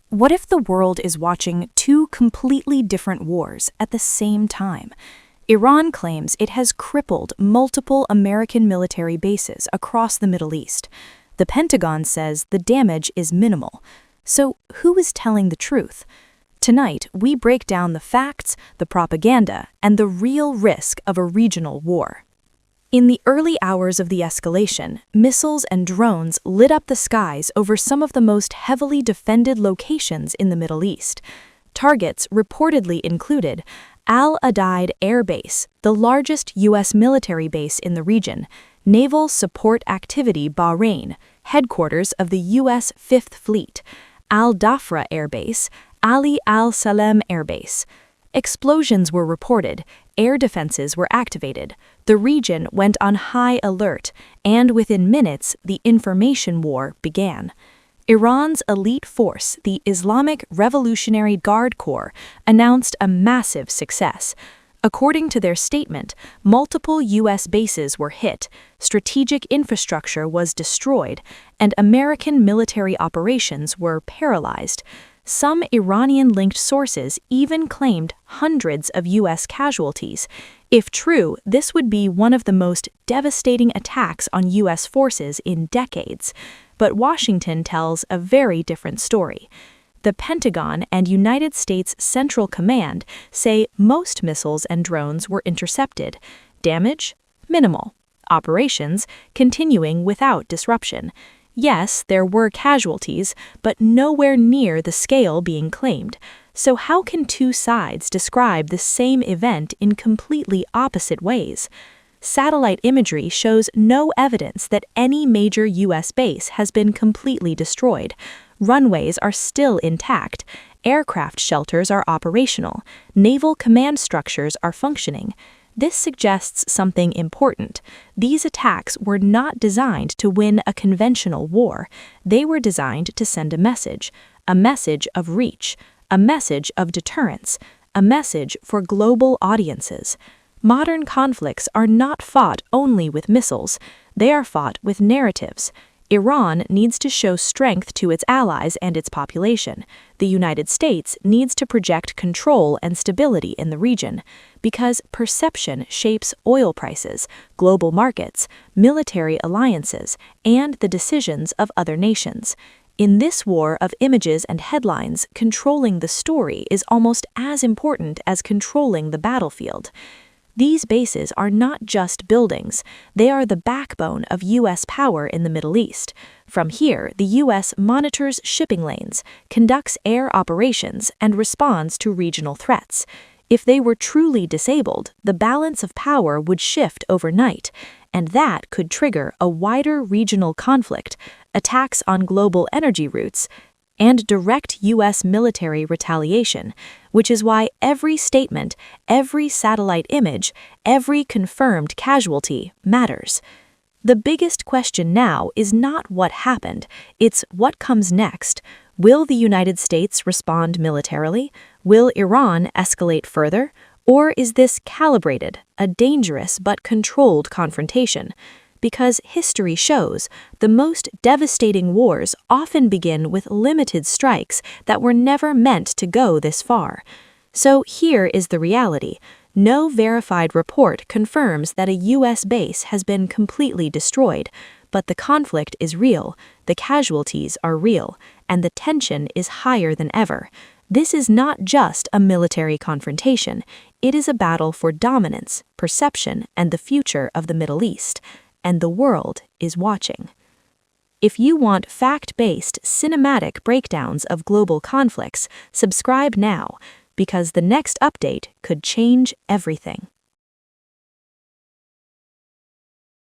What if the world is watching two completely different wars at the same time? Iran claims it has crippled multiple American military bases across the Middle East. The Pentagon says the damage is minimal. So who is telling the truth? Tonight, we break down the facts, the propaganda, and the real risk of a regional war. In the early hours of the escalation, missiles and drones lit up the skies over some of the most heavily defended locations in the Middle East. Targets reportedly included Udeid Air Base, the largest U.S. military base in the region, Naval Support Activity Bahrain, headquarters of the U.S. Fifth Fleet, Dhafra Air Base, Salem Air Base. Explosions were reported, air defenses were activated, the region went on high alert, and within minutes, the information war began. Iran's elite force, the Islamic Revolutionary Guard Corps, announced a massive success. According to their statement, multiple U.S. bases were hit, strategic infrastructure was destroyed, and American military operations were paralyzed. Some Iranian-linked sources even claimed hundreds of U.S. casualties. If true, this would be one of the most devastating attacks on U.S. forces in decades. But Washington tells a very different story. The Pentagon and United States Central Command say most missiles and drones were intercepted. Damage? Minimal. Operations continuing without disruption. Yes, there were casualties, but nowhere near the scale being claimed. So how can two sides describe the same event in completely opposite ways? Satellite imagery shows no evidence that any major U.S. base has been completely destroyed. Runways are still intact. Aircraft shelters are operational. Naval command structures are functioning. This suggests something important. These attacks were not designed to win a conventional war. They were designed to send a message of reach, a message of deterrence, a message for global audiences. Modern conflicts are not fought only with missiles. They are fought with narratives. Iran needs to show strength to its allies and its population. The United States needs to project control and stability in the region, because perception shapes oil prices, global markets, military alliances, and the decisions of other nations. In this war of images and headlines, controlling the story is almost as important as controlling the battlefield. These bases are not just buildings, they are the backbone of U.S. power in the Middle East. From here, the U.S. monitors shipping lanes, conducts air operations, and responds to regional threats. If they were truly disabled, the balance of power would shift overnight, and that could trigger a wider regional conflict, attacks on global energy routes, and direct U.S. military retaliation, which is why every statement, every satellite image, every confirmed casualty matters. The biggest question now is not what happened, it's what comes next. Will the United States respond militarily? Will Iran escalate further? Or is this calibrated, a dangerous but controlled confrontation? Because history shows the most devastating wars often begin with limited strikes that were never meant to go this far. So here is the reality. No verified report confirms that a U.S. base has been completely destroyed, but the conflict is real, the casualties are real, and the tension is higher than ever. This is not just a military confrontation, it is a battle for dominance, perception, and the future of the Middle East. And the world is watching. If you want fact-based, cinematic breakdowns of global conflicts, subscribe now, because the next update could change everything.